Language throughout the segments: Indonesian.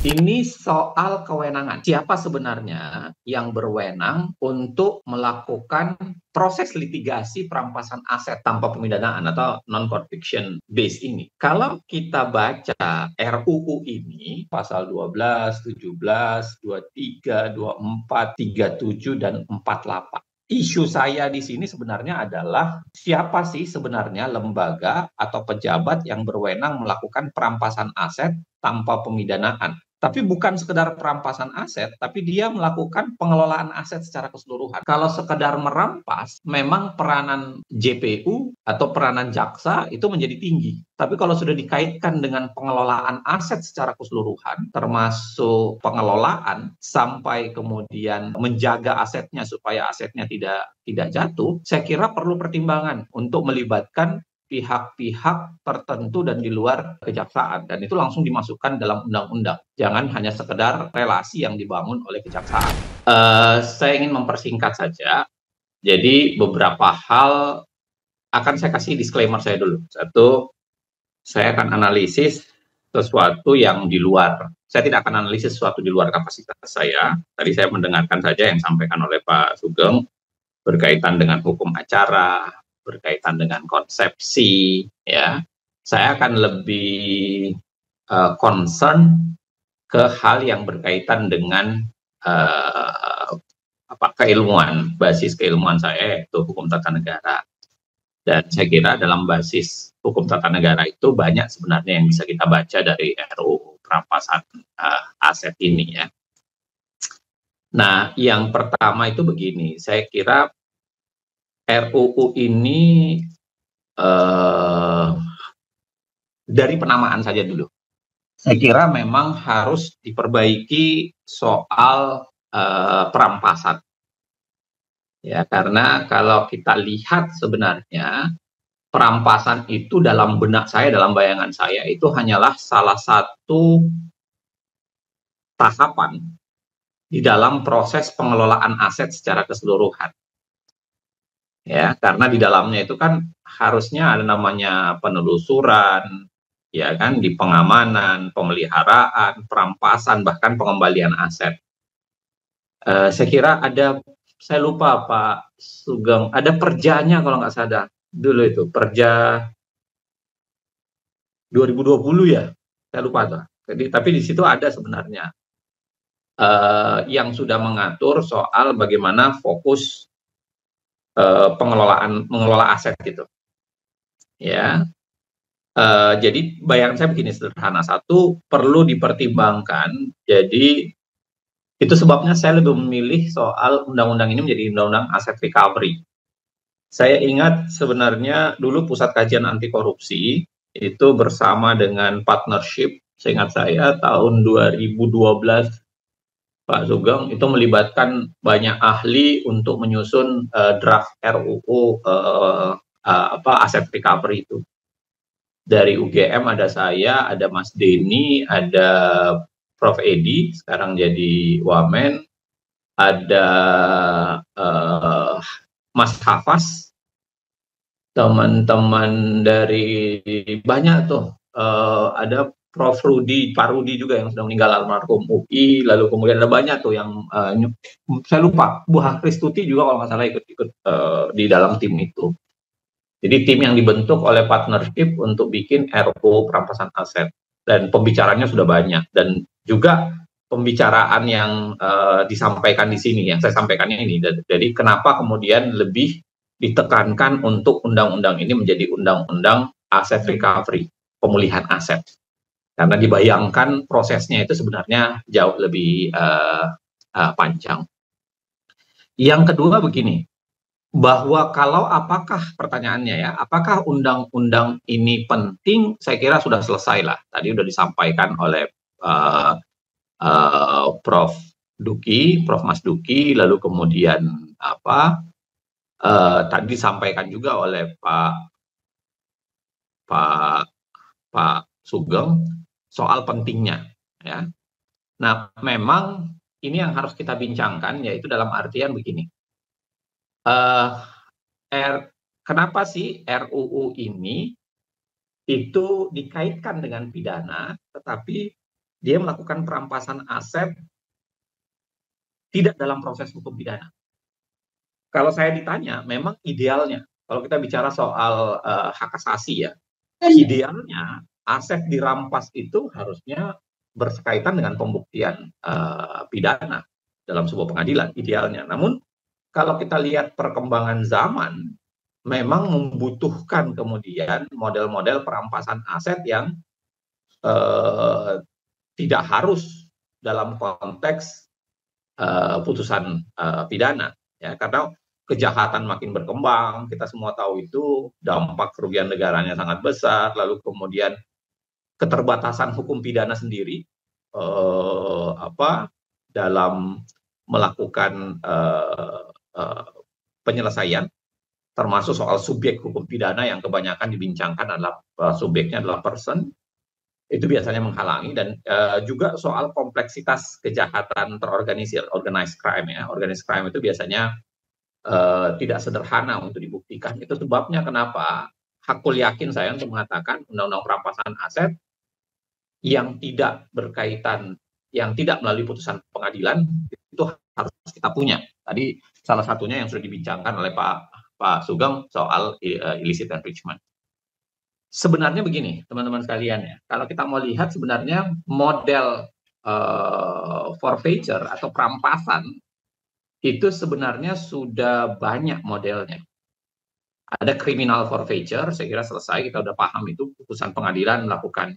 Ini soal kewenangan. Siapa sebenarnya yang berwenang untuk melakukan proses litigasi perampasan aset tanpa pemidanaan atau non-conviction base ini? Kalau kita baca RUU ini, pasal 12, 17, 23, 24, 37, dan 48. Isu saya di sini sebenarnya adalah siapa sih sebenarnya lembaga atau pejabat yang berwenang melakukan perampasan aset tanpa pemidanaan. Tapi bukan sekedar perampasan aset, tapi dia melakukan pengelolaan aset secara keseluruhan. Kalau sekedar merampas, memang peranan JPU atau peranan jaksa itu menjadi tinggi. Tapi kalau sudah dikaitkan dengan pengelolaan aset secara keseluruhan, termasuk pengelolaan sampai kemudian menjaga asetnya supaya asetnya tidak jatuh, saya kira perlu pertimbangan untuk melibatkan pihak-pihak tertentu dan di luar kejaksaan, dan itu langsung dimasukkan dalam undang-undang. Jangan hanya sekedar relasi yang dibangun oleh kejaksaan. Saya ingin mempersingkat saja. Jadi beberapa hal akan saya kasih disclaimer saya dulu. Satu, saya akan analisis sesuatu yang di luar. Saya tidak akan analisis sesuatu di luar kapasitas saya. Tadi saya mendengarkan saja yang disampaikan oleh Pak Sugeng berkaitan dengan hukum acara, berkaitan dengan konsepsi, ya. Saya akan lebih concern ke hal yang berkaitan dengan keilmuan, basis keilmuan saya yaitu hukum tata negara. Dan saya kira dalam basis hukum tata negara itu banyak sebenarnya yang bisa kita baca dari RUU perampasan aset ini, ya. Nah, yang pertama itu begini, saya kira RUU ini dari penamaan saja dulu. Saya kira memang harus diperbaiki soal perampasan. Ya, karena kalau kita lihat sebenarnya perampasan itu dalam benak saya, dalam bayangan saya itu hanyalah salah satu tahapan di dalam proses pengelolaan aset secara keseluruhan. Ya, karena di dalamnya itu kan harusnya ada namanya penelusuran, ya kan, di pengamanan, pemeliharaan, perampasan, bahkan pengembalian aset. Saya kira ada, saya lupa Pak Sugeng, ada perjanya kalau nggak salah dulu itu, perja 2020 ya, saya lupa tuh. Jadi, tapi di situ ada sebenarnya yang sudah mengatur soal bagaimana fokus mengelola aset gitu, ya. Jadi bayangan saya begini sederhana, satu perlu dipertimbangkan. Jadi itu sebabnya saya lebih memilih soal undang-undang ini menjadi undang-undang aset recovery. Saya ingat sebenarnya dulu Pusat Kajian Anti Korupsi itu bersama dengan partnership, seingat saya tahun 2012 Pak Sugeng itu melibatkan banyak ahli untuk menyusun draft RUU aset recovery itu. Dari UGM ada saya, ada Mas Denny, ada Prof. Edi, sekarang jadi Wamen, ada Mas Hafaz, teman-teman dari banyak tuh, ada Prof. Rudi, Pak Rudi juga yang sudah meninggal almarhum UI, lalu kemudian ada banyak tuh yang saya lupa, Bu Kristuti juga kalau nggak salah ikut-ikut di dalam tim itu. Jadi tim yang dibentuk oleh partnership untuk bikin RUU perampasan aset, dan pembicaranya sudah banyak, dan juga pembicaraan yang disampaikan di sini, yang saya sampaikan ini. Jadi kenapa kemudian lebih ditekankan untuk undang-undang ini menjadi undang-undang aset recovery, pemulihan aset. Karena dibayangkan prosesnya itu sebenarnya jauh lebih panjang. Yang kedua begini, bahwa kalau apakah pertanyaannya ya, apakah undang-undang ini penting, saya kira sudah selesai lah. Tadi sudah disampaikan oleh Prof. Duki, Prof. Mas Duki, lalu kemudian tadi disampaikan juga oleh Pak Sugeng soal pentingnya, ya. Nah, memang ini yang harus kita bincangkan, yaitu dalam artian begini. Kenapa sih RUU ini itu dikaitkan dengan pidana, tetapi dia melakukan perampasan aset tidak dalam proses hukum pidana. Kalau saya ditanya, memang idealnya, kalau kita bicara soal hak asasi ya, idealnya aset dirampas itu harusnya berkaitan dengan pembuktian pidana dalam sebuah pengadilan, idealnya. Namun, kalau kita lihat perkembangan zaman, memang membutuhkan kemudian model-model perampasan aset yang tidak harus dalam konteks putusan pidana, ya, karena kejahatan makin berkembang, kita semua tahu itu dampak kerugian negaranya sangat besar, lalu kemudian keterbatasan hukum pidana sendiri dalam melakukan penyelesaian, termasuk soal subjek hukum pidana yang kebanyakan dibincangkan adalah subjeknya adalah person, itu biasanya menghalangi, dan juga soal kompleksitas kejahatan terorganisir, organized crime ya. Organized crime itu biasanya tidak sederhana untuk dibuktikan. Itu sebabnya kenapa hakul yakin saya untuk mengatakan undang-undang perampasan aset yang tidak berkaitan, yang tidak melalui putusan pengadilan itu harus kita punya. Tadi salah satunya yang sudah dibincangkan oleh Pak Sugeng soal illicit enrichment. Sebenarnya begini, teman-teman sekalian ya, kalau kita mau lihat sebenarnya model forfeiture atau perampasan itu sebenarnya sudah banyak modelnya. Ada criminal forfeiture, saya kira selesai, kita udah paham itu, putusan pengadilan melakukan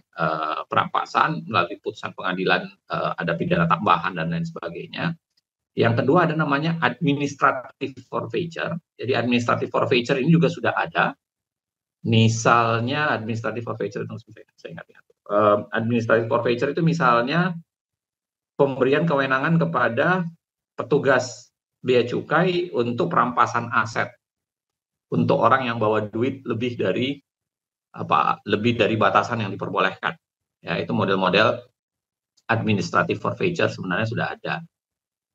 perampasan, melalui putusan pengadilan ada pidana tambahan dan lain sebagainya. Yang kedua ada namanya administrative forfeiture. Jadi administrative forfeiture ini juga sudah ada. Misalnya administrative forfeiture, saya ingat ya. Administrative forfeiture itu misalnya pemberian kewenangan kepada petugas bea cukai untuk perampasan aset untuk orang yang bawa duit lebih dari batasan yang diperbolehkan. Ya, itu model-model administrative forfeiture sebenarnya sudah ada.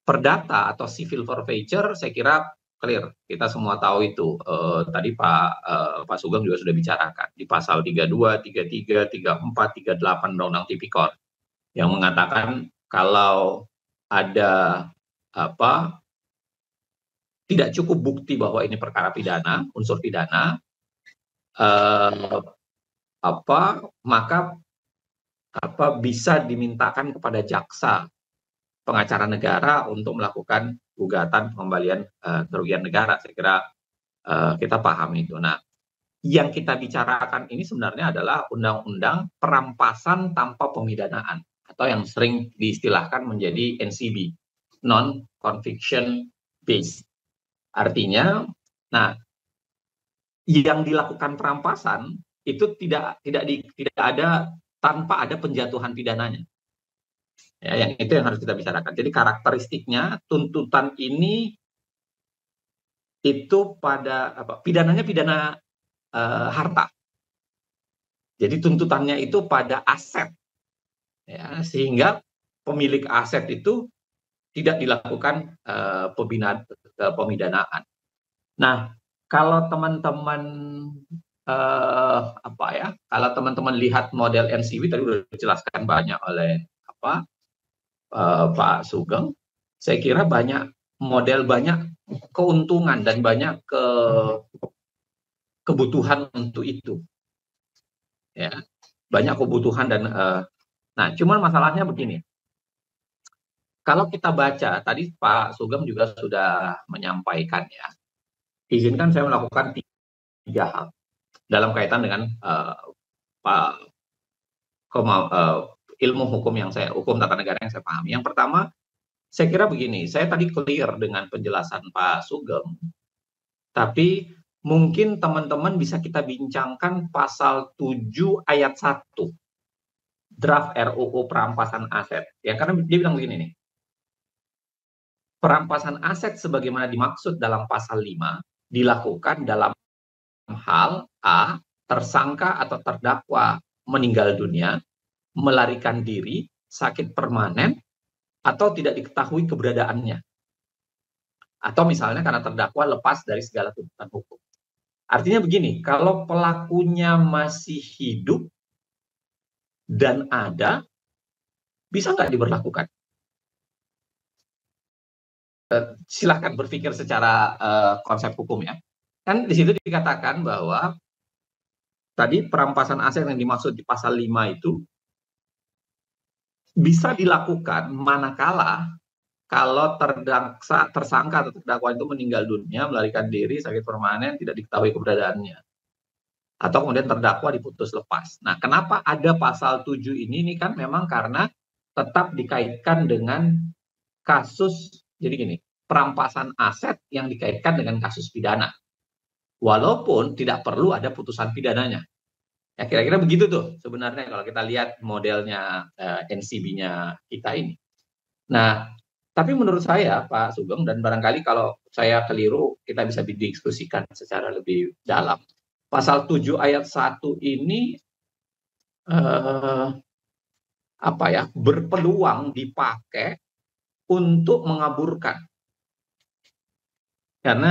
Perdata atau civil forfeiture saya kira clear, kita semua tahu itu. Tadi Pak Sugeng juga sudah bicarakan di pasal 32, 33, 34, 38 Undang-Undang Tipikor yang mengatakan kalau ada tidak cukup bukti bahwa ini perkara pidana, unsur pidana, maka bisa dimintakan kepada jaksa pengacara negara untuk melakukan gugatan pengembalian kerugian negara. Saya kira kita paham itu. Nah, yang kita bicarakan ini sebenarnya adalah undang-undang perampasan tanpa pemidanaan atau yang sering diistilahkan menjadi NCB, non-conviction based. Artinya, nah, yang dilakukan perampasan itu tidak ada tanpa ada penjatuhan pidananya. Ya, yang itu yang harus kita bicarakan. Jadi karakteristiknya tuntutan ini itu pada pidananya pidana harta. Jadi tuntutannya itu pada aset, ya, sehingga pemilik aset itu tidak dilakukan pemidanaan. Nah, kalau teman-teman kalau teman-teman lihat model NCB tadi sudah dijelaskan banyak oleh Pak Sugeng, saya kira banyak keuntungan dan banyak kebutuhan untuk itu, ya, banyak kebutuhan dan nah, cuman masalahnya begini, kalau kita baca tadi Pak Sugeng juga sudah menyampaikan ya, izinkan saya melakukan 3 hal dalam kaitan dengan ilmu hukum tata negara yang saya pahami. Yang pertama, saya kira begini, saya tadi clear dengan penjelasan Pak Sugeng, tapi mungkin teman-teman bisa kita bincangkan pasal 7 ayat 1 draft RUU perampasan aset. Ya, karena dia bilang begini nih, perampasan aset sebagaimana dimaksud dalam pasal 5 dilakukan dalam hal A, tersangka atau terdakwa meninggal dunia, melarikan diri, sakit permanen, atau tidak diketahui keberadaannya. Atau misalnya karena terdakwa lepas dari segala tuntutan hukum. Artinya begini, kalau pelakunya masih hidup dan ada, bisa nggak diberlakukan? Silahkan berpikir secara konsep hukum ya. Kan di situ dikatakan bahwa tadi perampasan aset yang dimaksud di pasal 5 itu bisa dilakukan manakala kalau tersangka atau terdakwa itu meninggal dunia, melarikan diri, sakit permanen, tidak diketahui keberadaannya. Atau kemudian terdakwa diputus lepas. Nah, kenapa ada pasal 7 ini? Ini kan memang karena tetap dikaitkan dengan kasus, jadi gini, perampasan aset yang dikaitkan dengan kasus pidana. Walaupun tidak perlu ada putusan pidananya. Ya, kira-kira begitu tuh sebenarnya kalau kita lihat modelnya NCB-nya kita ini. Nah, tapi menurut saya Pak Sugeng, dan barangkali kalau saya keliru kita bisa didiskusikan secara lebih dalam. Pasal 7 ayat 1 ini berpeluang dipakai untuk mengaburkan. Karena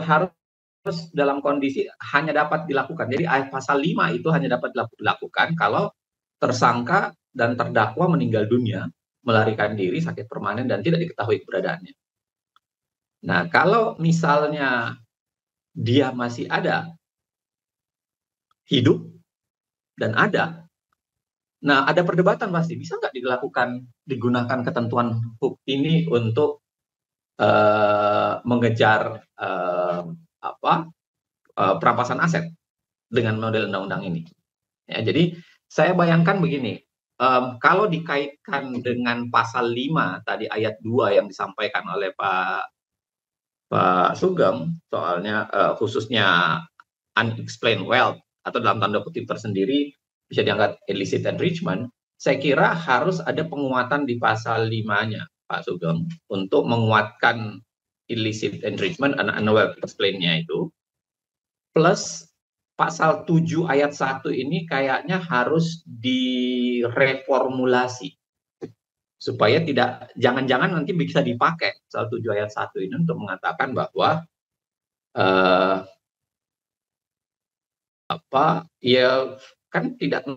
harus dalam kondisi hanya dapat dilakukan. Jadi pasal 5 itu hanya dapat dilakukan kalau tersangka dan terdakwa meninggal dunia, melarikan diri, sakit permanen, dan tidak diketahui keberadaannya. Nah, kalau misalnya dia masih ada, hidup, dan ada, nah ada perdebatan pasti, bisa nggak digunakan ketentuan hukum ini untuk mengejar perampasan aset dengan model undang-undang ini. Ya, jadi saya bayangkan begini, kalau dikaitkan dengan pasal 5 tadi ayat 2 yang disampaikan oleh Pak Sugeng, soalnya khususnya unexplained wealth atau dalam tanda kutip tersendiri bisa dianggap illicit enrichment, saya kira harus ada penguatan di pasal 5-nya Pak Sugeng untuk menguatkan illicit enrichment and wealth explain-nya itu, plus pasal 7 ayat 1 ini kayaknya harus direformulasi supaya jangan-jangan nanti bisa dipakai pasal 7 ayat 1 ini untuk mengatakan bahwa ya kan tidak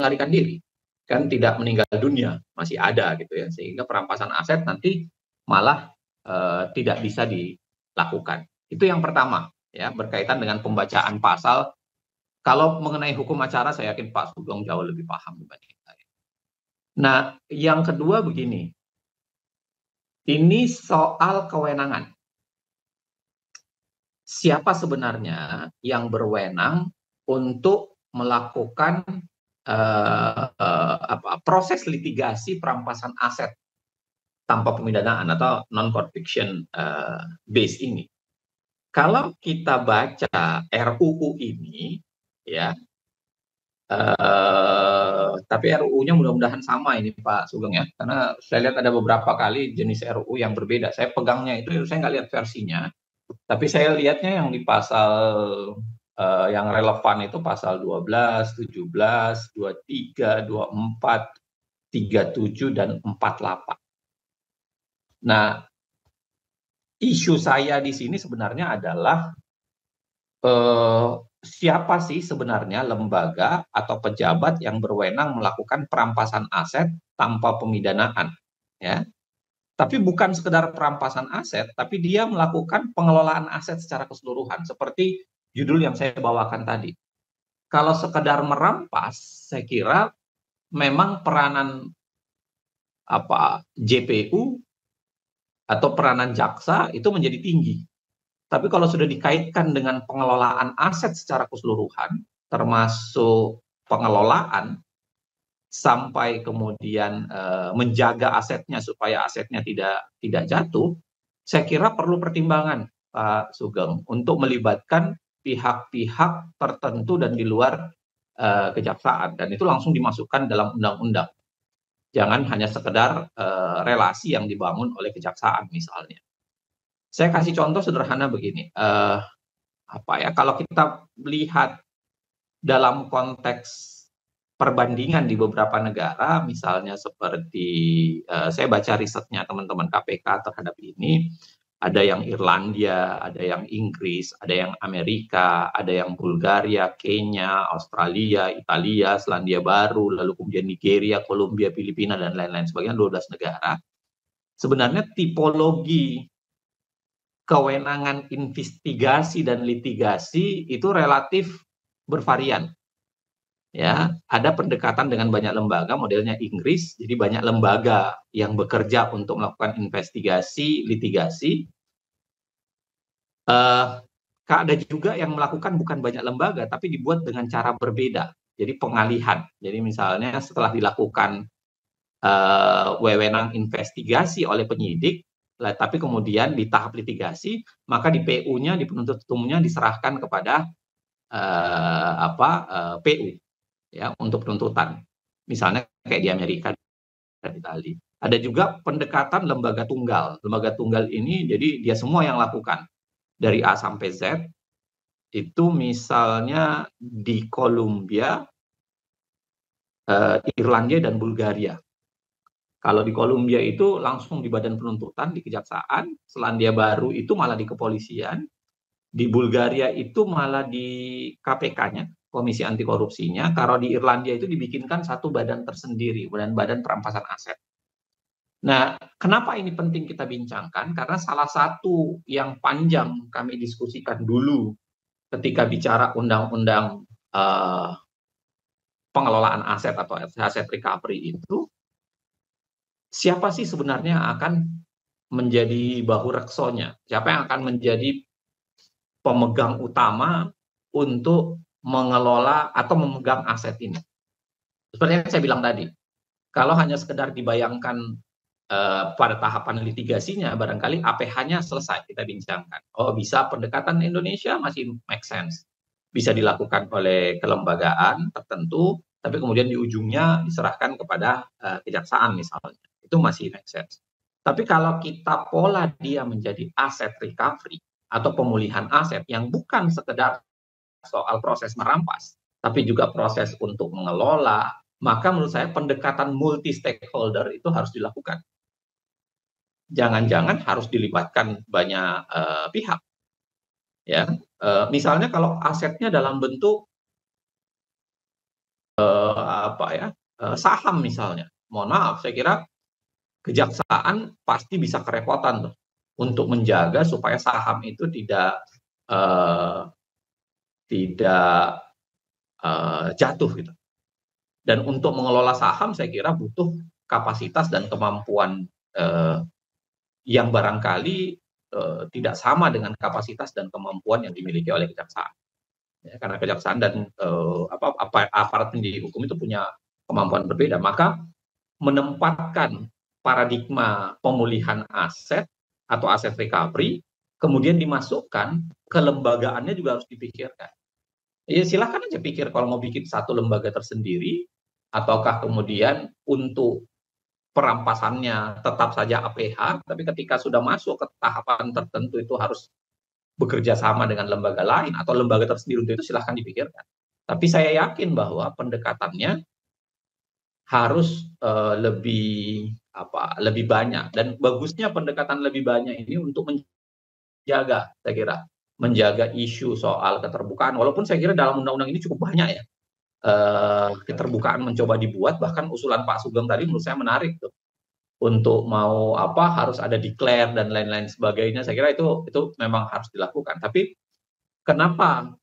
melarikan diri, kan tidak meninggal dunia, masih ada gitu ya, sehingga perampasan aset nanti malah tidak bisa dilakukan. Itu yang pertama ya, berkaitan dengan pembacaan pasal. Kalau mengenai hukum acara saya yakin Pak Sugeng jauh lebih paham dibanding saya. Nah, yang kedua begini, ini soal kewenangan. Siapa sebenarnya yang berwenang untuk melakukan proses litigasi perampasan aset tanpa pemidanaan atau non-conviction base ini? Kalau kita baca RUU ini, ya, tapi RUU-nya mudah-mudahan sama ini Pak Sugeng ya, karena saya lihat ada beberapa kali jenis RUU yang berbeda. Saya pegangnya itu, saya nggak lihat versinya, tapi saya lihatnya yang di pasal yang relevan itu pasal 12, 17, 23, 24, 37, dan 48. Nah, isu saya di sini sebenarnya adalah siapa sih sebenarnya lembaga atau pejabat yang berwenang melakukan perampasan aset tanpa pemidanaan, ya. Tapi bukan sekedar perampasan aset, tapi dia melakukan pengelolaan aset secara keseluruhan, seperti judul yang saya bawakan tadi. Kalau sekedar merampas, saya kira memang peranan JPU atau peranan jaksa itu menjadi tinggi. Tapi kalau sudah dikaitkan dengan pengelolaan aset secara keseluruhan, termasuk pengelolaan sampai kemudian menjaga asetnya supaya asetnya tidak jatuh, saya kira perlu pertimbangan Pak Sugeng untuk melibatkan pihak-pihak tertentu dan di luar kejaksaan, dan itu langsung dimasukkan dalam undang-undang. Jangan hanya sekedar relasi yang dibangun oleh kejaksaan misalnya. Saya kasih contoh sederhana begini, kalau kita lihat dalam konteks perbandingan di beberapa negara, misalnya seperti saya baca risetnya teman-teman KPK terhadap ini, Ada yang Irlandia, ada yang Inggris, ada yang Amerika, ada yang Bulgaria, Kenya, Australia, Italia, Selandia Baru, lalu kemudian Nigeria, Kolombia, Filipina, dan lain-lain sebagainya, 12 negara. Sebenarnya tipologi kewenangan investigasi dan litigasi itu relatif bervarian. Ya, ada pendekatan dengan banyak lembaga, modelnya Inggris, jadi banyak lembaga yang bekerja untuk melakukan investigasi, litigasi. Ada juga yang melakukan bukan banyak lembaga, tapi dibuat dengan cara berbeda. Jadi pengalihan. Jadi misalnya setelah dilakukan wewenang investigasi oleh penyidik, tapi kemudian di tahap litigasi, maka di PU-nya, di penuntut umumnya diserahkan kepada PU ya untuk penuntutan. Misalnya kayak di Amerika dan Italia. Ada juga pendekatan lembaga tunggal. Lembaga tunggal ini jadi dia semua yang lakukan dari A sampai Z. Itu misalnya di Kolombia, Irlandia dan Bulgaria. Kalau di Kolombia itu langsung di badan penuntutan di kejaksaan, Selandia Baru itu malah di kepolisian, di Bulgaria itu malah di KPK-nya, Komisi Anti Korupsinya. Kalau di Irlandia itu dibikinkan satu badan tersendiri, badan perampasan aset. Nah, kenapa ini penting kita bincangkan? Karena salah satu yang panjang kami diskusikan dulu ketika bicara undang-undang pengelolaan aset atau aset recovery itu, siapa sih sebenarnya yang akan menjadi bahu reksonya? Siapa yang akan menjadi pemegang utama untuk mengelola atau memegang aset ini? Seperti yang saya bilang tadi, kalau hanya sekedar dibayangkan pada tahapan litigasinya, barangkali APH-nya selesai kita bincangkan. Oh, bisa pendekatan Indonesia masih make sense. Bisa dilakukan oleh kelembagaan tertentu, tapi kemudian di ujungnya diserahkan kepada kejaksaan misalnya. Itu masih make sense. Tapi kalau kita pola dia menjadi aset recovery atau pemulihan aset yang bukan sekedar soal proses merampas, tapi juga proses untuk mengelola, maka menurut saya pendekatan multi stakeholder itu harus dilakukan. Jangan-jangan harus dilibatkan banyak pihak. Ya, misalnya kalau asetnya dalam bentuk saham misalnya, mohon maaf, saya kira kejaksaan pasti bisa kerepotan tuh untuk menjaga supaya saham itu tidak jatuh gitu. Dan untuk mengelola saham saya kira butuh kapasitas dan kemampuan yang barangkali tidak sama dengan kapasitas dan kemampuan yang dimiliki oleh kejaksaan. Ya, karena kejaksaan dan aparat pendidik hukum itu punya kemampuan berbeda, maka menempatkan paradigma pemulihan aset atau aset recovery, kemudian dimasukkan kelembagaannya juga harus dipikirkan. Ya silahkan aja pikir kalau mau bikin satu lembaga tersendiri, ataukah kemudian untuk perampasannya tetap saja APH, tapi ketika sudah masuk ke tahapan tertentu itu harus bekerja sama dengan lembaga lain atau lembaga tersendiri untuk itu silahkan dipikirkan. Tapi saya yakin bahwa pendekatannya harus lebih banyak, dan bagusnya pendekatan lebih banyak ini untuk menjaga, saya kira, menjaga isu soal keterbukaan. Walaupun saya kira dalam undang-undang ini cukup banyak ya keterbukaan mencoba dibuat, bahkan usulan Pak Sugeng tadi menurut saya menarik tuh untuk mau harus ada declare dan lain-lain sebagainya. Saya kira itu memang harus dilakukan. Tapi kenapa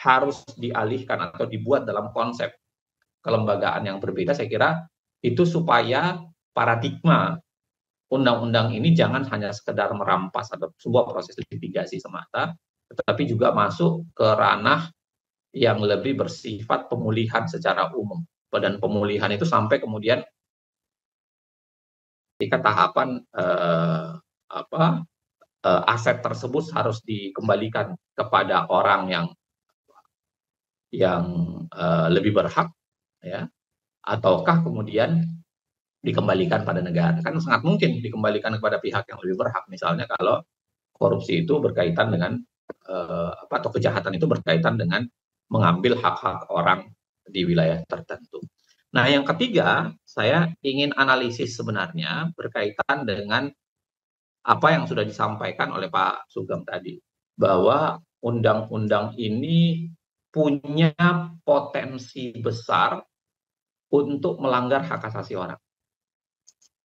harus dialihkan atau dibuat dalam konsep kelembagaan yang berbeda? Saya kira itu supaya paradigma undang-undang ini jangan hanya sekedar merampas atau sebuah proses litigasi semata, tetapi juga masuk ke ranah yang lebih bersifat pemulihan secara umum. Dan pemulihan itu sampai kemudian ketika tahapan aset tersebut harus dikembalikan kepada orang yang lebih berhak, ya, ataukah kemudian dikembalikan pada negara. Kan sangat mungkin dikembalikan kepada pihak yang lebih berhak. Misalnya kalau korupsi itu berkaitan dengan atau kejahatan itu berkaitan dengan mengambil hak-hak orang di wilayah tertentu. Nah, yang ketiga, saya ingin analisis sebenarnya berkaitan dengan apa yang sudah disampaikan oleh Pak Sugeng tadi, bahwa undang-undang ini punya potensi besar untuk melanggar hak asasi orang.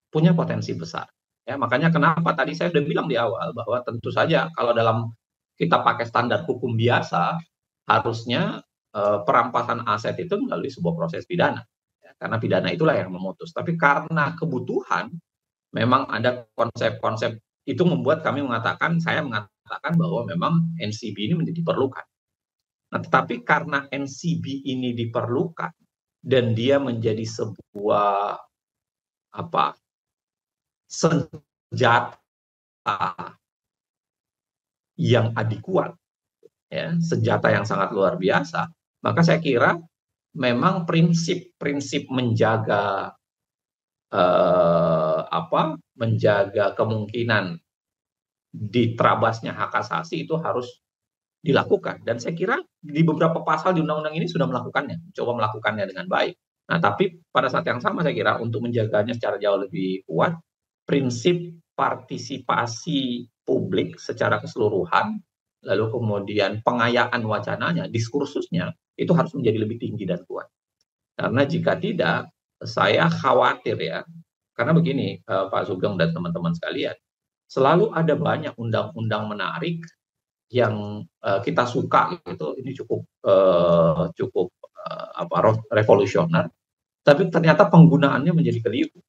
Punya potensi besar. Ya, makanya kenapa tadi saya sudah bilang di awal bahwa tentu saja kalau dalam kita pakai standar hukum biasa, harusnya perampasan aset itu melalui sebuah proses pidana. Ya, karena pidana itulah yang memutus. Tapi karena kebutuhan, memang ada konsep-konsep itu membuat saya mengatakan bahwa memang NCB ini menjadi diperlukan. Nah, tetapi karena NCB ini diperlukan dan dia menjadi sebuah senjata yang adekuat, ya, senjata yang sangat luar biasa, maka saya kira memang prinsip-prinsip menjaga menjaga kemungkinan diterabasnya hak asasi itu harus dilakukan. Dan saya kira di beberapa pasal di undang-undang ini sudah melakukannya, coba melakukannya dengan baik. Nah, tapi pada saat yang sama saya kira untuk menjaganya secara jauh lebih kuat, prinsip partisipasi publik secara keseluruhan, lalu kemudian pengayaan wacananya, diskursusnya, itu harus menjadi lebih tinggi dan kuat. Karena jika tidak, saya khawatir ya, karena begini Pak Sugeng dan teman-teman sekalian, selalu ada banyak undang-undang menarik yang kita suka gitu, ini cukup revolusioner, tapi ternyata penggunaannya menjadi keliru.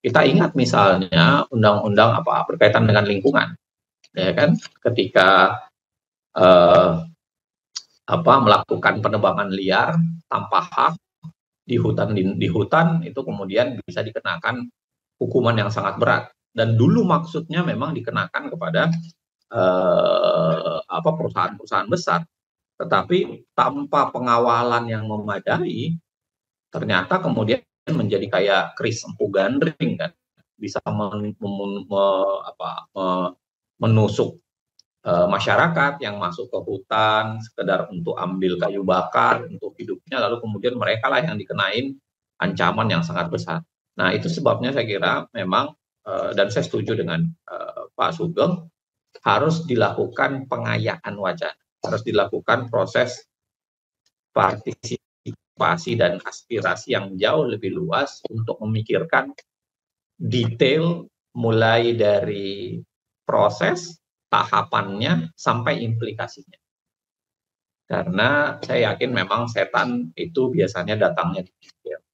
Kita ingat misalnya undang-undang berkaitan dengan lingkungan, ya kan? Ketika melakukan penebangan liar tanpa hak di hutan itu kemudian bisa dikenakan hukuman yang sangat berat. Dan dulu maksudnya memang dikenakan kepada perusahaan-perusahaan besar, tetapi tanpa pengawalan yang memadai, ternyata kemudian menjadi kayak keris empu gandring kan, bisa menusuk masyarakat yang masuk ke hutan sekedar untuk ambil kayu bakar untuk hidupnya, lalu kemudian mereka lah yang dikenain ancaman yang sangat besar. Nah, itu sebabnya saya kira memang dan saya setuju dengan Pak Sugeng, harus dilakukan pengayaan wacana, harus dilakukan proses partisipasi dan aspirasi yang jauh lebih luas untuk memikirkan detail mulai dari proses, tahapannya, sampai implikasinya. Karena saya yakin memang setan itu biasanya datangnya di detail.